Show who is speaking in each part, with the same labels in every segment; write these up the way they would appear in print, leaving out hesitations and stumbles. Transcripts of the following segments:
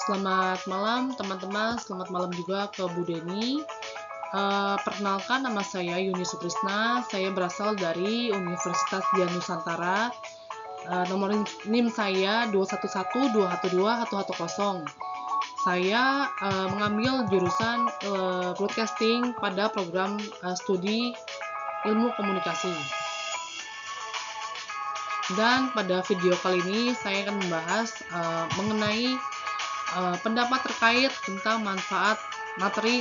Speaker 1: Selamat malam teman-teman, selamat malam juga ke Bu Deni. Perkenalkan, nama saya Yuni Sutrisna, saya berasal dari Universitas Dian Nusantara. Nomor NIM saya 211212110. Saya mengambil jurusan broadcasting pada program studi ilmu komunikasi. Dan pada video kali ini saya akan membahas mengenai pendapat terkait tentang manfaat materi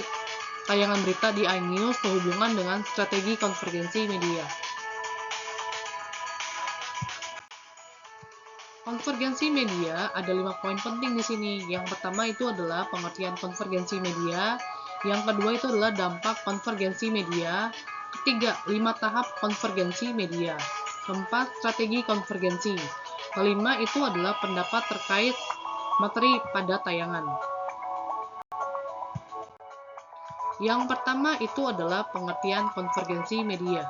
Speaker 1: tayangan berita di iNews sehubungan dengan strategi konvergensi media. Konvergensi media ada 5 poin penting di sini. Yang pertama itu adalah pengertian konvergensi media. Yang kedua itu adalah dampak konvergensi media. Ketiga, 5 tahap konvergensi media. Keempat, strategi konvergensi. Kelima itu adalah pendapat terkait materi pada tayangan. Yang pertama itu adalah pengertian konvergensi media.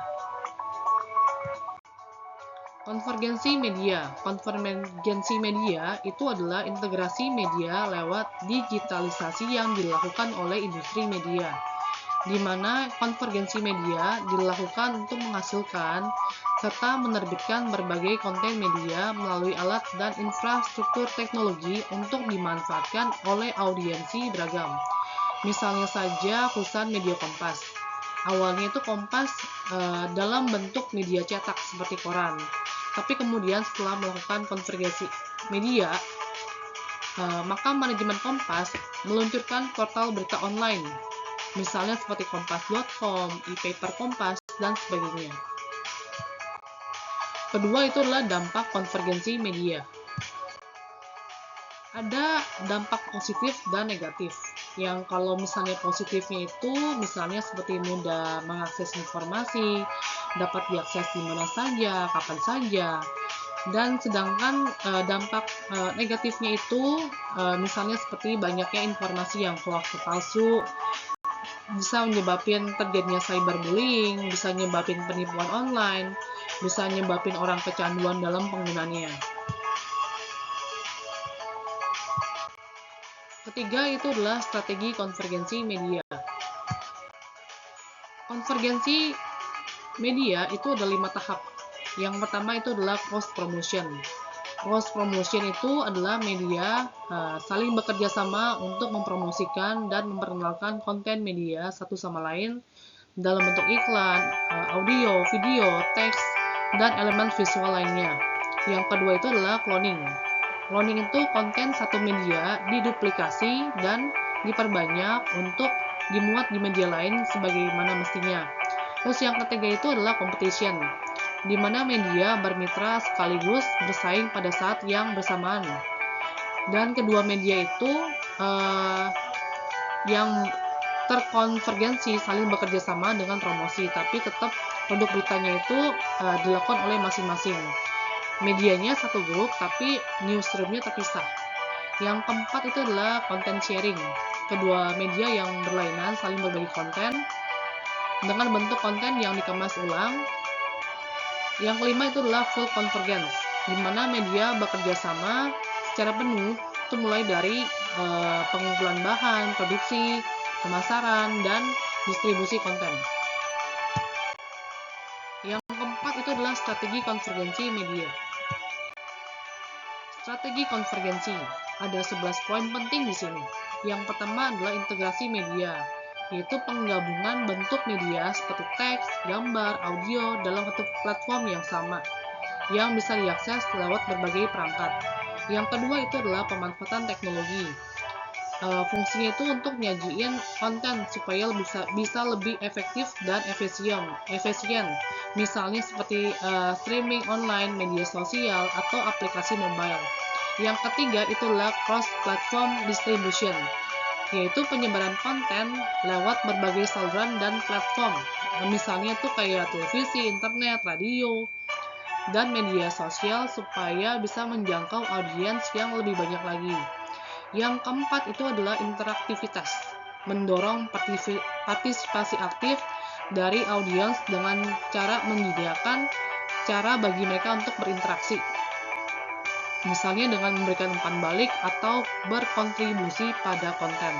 Speaker 1: Konvergensi media. Konvergensi media itu adalah integrasi media lewat digitalisasi yang dilakukan oleh industri media, di mana konvergensi media dilakukan untuk menghasilkan serta menerbitkan berbagai konten media melalui alat dan infrastruktur teknologi untuk dimanfaatkan oleh audiensi beragam. Misalnya saja perusahaan media Kompas. Awalnya itu Kompas dalam bentuk media cetak seperti koran. Tapi kemudian setelah melakukan konvergensi media, maka manajemen Kompas meluncurkan portal berita online. Misalnya seperti kompas.com, e-paper Kompas, dan sebagainya. Kedua itu adalah dampak konvergensi media. Ada dampak positif dan negatif. Yang kalau misalnya positifnya itu misalnya seperti mudah mengakses informasi, dapat diakses di mana saja, kapan saja. Dan sedangkan dampak negatifnya itu misalnya seperti banyaknya informasi yang hoax palsu, bisa menyebabkan terjadinya cyberbullying, bisa menyebabkan penipuan online, bisa menyebabkan orang kecanduan dalam penggunaannya. Ketiga itu adalah strategi konvergensi media. Konvergensi media itu ada 5 tahap. Yang pertama itu adalah cross promotion. Cross promotion itu adalah media saling bekerja sama untuk mempromosikan dan memperkenalkan konten media satu sama lain dalam bentuk iklan, audio, video, teks, dan elemen visual lainnya. Yang kedua itu adalah cloning. Cloning itu konten satu media diduplikasi dan diperbanyak untuk dimuat di media lain sebagaimana mestinya. Terus yang ketiga itu adalah competition, di mana media bermitra sekaligus bersaing pada saat yang bersamaan. Dan kedua media itu yang terkonvergensi saling bekerja sama dengan promosi, tapi tetap produk beritanya itu dilakukan oleh masing-masing. Medianya satu grup, tapi newsroomnya terpisah. Yang keempat itu adalah content sharing. Kedua media yang berlainan saling berbagi konten dengan bentuk konten yang dikemas ulang. Yang kelima itu adalah full convergence, di mana media bekerja sama secara penuh, itu mulai dari pengumpulan bahan, produksi, pemasaran, dan distribusi konten. Yang keempat itu adalah strategi konvergensi media. Strategi konvergensi ada 11 poin penting di sini. Yang pertama adalah integrasi media, yaitu penggabungan bentuk media seperti teks, gambar, audio dalam satu platform yang sama, yang bisa diakses lewat berbagai perangkat. Yang kedua itu adalah pemanfaatan teknologi. Fungsinya itu untuk nyajiin konten supaya bisa lebih efektif dan efisien. Misalnya seperti streaming online, media sosial, atau aplikasi mobile. Yang ketiga itu adalah cross-platform distribution, yaitu penyebaran konten lewat berbagai saluran dan platform. Misalnya itu kayak televisi, internet, radio, dan media sosial supaya bisa menjangkau audiens yang lebih banyak lagi. Yang keempat itu adalah interaktivitas, mendorong partisipasi aktif dari audiens dengan cara menyediakan cara bagi mereka untuk berinteraksi. misalnya dengan memberikan umpan balik atau berkontribusi pada konten.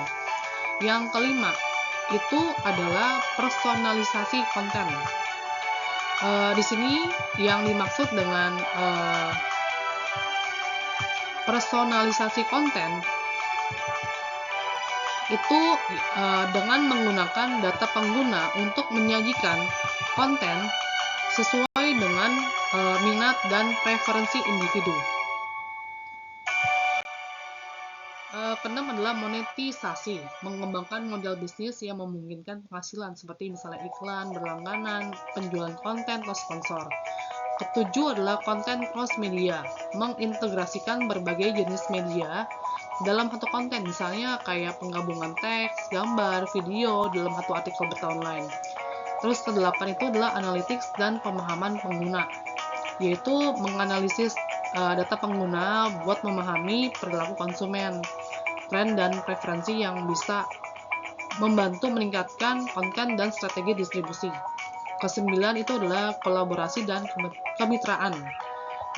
Speaker 1: Yang kelima, itu adalah personalisasi konten. Di sini yang dimaksud dengan personalisasi konten itu dengan menggunakan data pengguna untuk menyajikan konten sesuai dengan minat dan preferensi individu. Keenam adalah monetisasi, mengembangkan model bisnis yang memungkinkan penghasilan seperti misalnya iklan, berlangganan, penjualan konten, atau sponsor. Ketujuh adalah konten cross media, mengintegrasikan berbagai jenis media dalam satu konten, misalnya kayak penggabungan teks, gambar, video dalam satu artikel berita online. Terus kedelapan itu adalah analytics dan pemahaman pengguna, yaitu menganalisis data pengguna buat memahami perilaku konsumen, tren dan preferensi yang bisa membantu meningkatkan konten dan strategi distribusi. Kesembilan itu adalah kolaborasi dan kemitraan.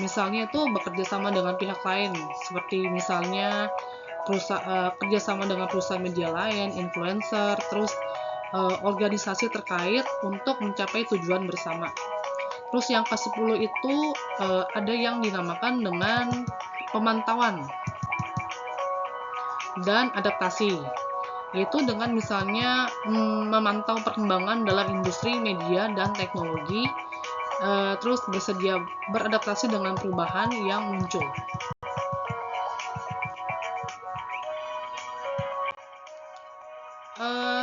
Speaker 1: Misalnya itu bekerja sama dengan pihak lain, seperti misalnya kerjasama dengan perusahaan media lain, influencer, terus organisasi terkait untuk mencapai tujuan bersama. Terus yang ke-10 itu ada yang dinamakan dengan pemantauan dan adaptasi, yaitu dengan misalnya memantau perkembangan dalam industri media dan teknologi, terus bersedia beradaptasi dengan perubahan yang muncul.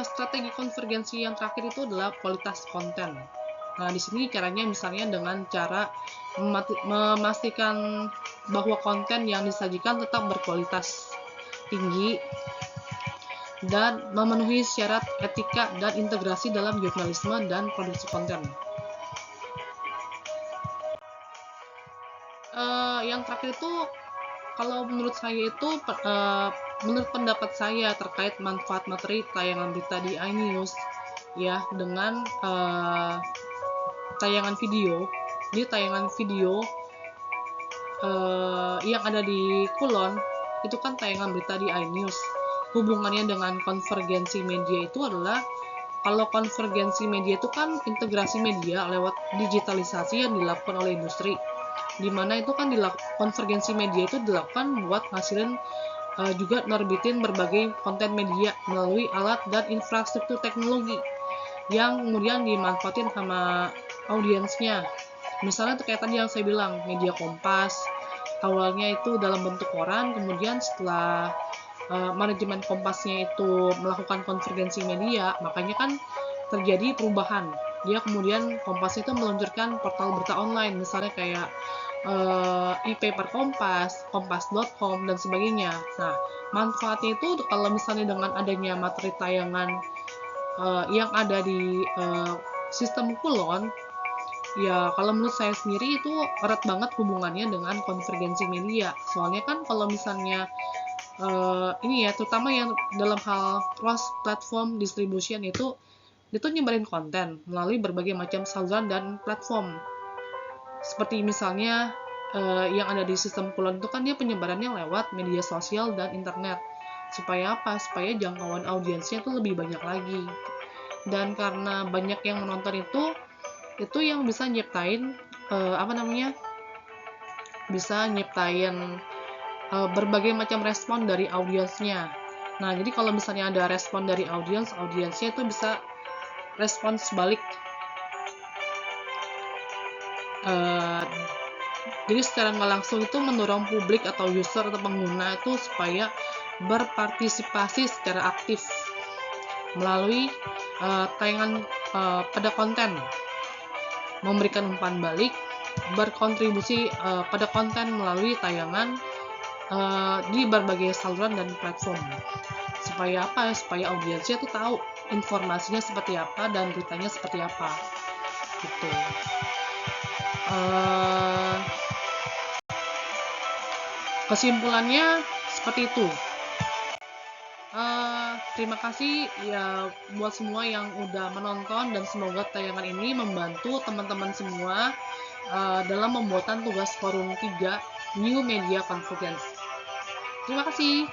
Speaker 1: Strategi konvergensi yang terakhir itu adalah kualitas konten. Nah, di sini caranya misalnya dengan cara memastikan bahwa konten yang disajikan tetap berkualitas tinggi dan memenuhi syarat etika dan integrasi dalam jurnalisme dan produksi konten. Yang terakhir itu, kalau menurut saya itu, menurut pendapat saya terkait manfaat materi tayangan berita di iNews, ya, dengan tayangan video, yang ada di Kulon, itu kan tayangan berita di iNews. Hubungannya dengan konvergensi media itu adalah, kalau konvergensi media itu kan integrasi media lewat digitalisasi yang dilakukan oleh industri, dimana itu kan konvergensi media itu dilakukan buat ngasilin juga nerbitin berbagai konten media melalui alat dan infrastruktur teknologi yang kemudian dimanfaatin sama audiensnya. Misalnya kayak tadi yang saya bilang, media Kompas awalnya itu dalam bentuk koran, kemudian setelah manajemen Kompasnya itu melakukan konvergensi media, makanya kan terjadi perubahan. Dia kemudian Kompas itu meluncurkan portal berita online, misalnya kayak e-paper Kompas, kompas.com, dan sebagainya. Nah, manfaatnya itu kalau misalnya dengan adanya materi tayangan yang ada di sistem Kulon, ya kalau menurut saya sendiri itu erat banget hubungannya dengan konvergensi media. Soalnya kan kalau misalnya ini ya, terutama yang dalam hal cross platform distribution itu nyebarin konten melalui berbagai macam saluran dan platform. Seperti misalnya yang ada di sistem Kulon itu kan dia penyebarannya lewat media sosial dan internet. Supaya apa? Supaya jangkauan audiensnya itu lebih banyak lagi. Dan karena banyak yang menonton itu yang bisa nyiptain bisa nyiptain berbagai macam respon dari audiensnya. Nah, jadi kalau misalnya ada respon dari audiensnya itu bisa respons balik. Jadi secara nggak langsung itu mendorong publik atau user atau pengguna itu supaya berpartisipasi secara aktif melalui tayangan pada konten, memberikan umpan balik, berkontribusi pada konten melalui tayangan di berbagai saluran dan platform. Supaya apa? Supaya audiensnya tuh tahu informasinya seperti apa dan beritanya seperti apa. Gitu. Kesimpulannya seperti itu. Terima kasih ya buat semua yang udah menonton, dan semoga tayangan ini membantu teman-teman semua dalam pembuatan tugas forum 3 New Media Convergence. Terima kasih.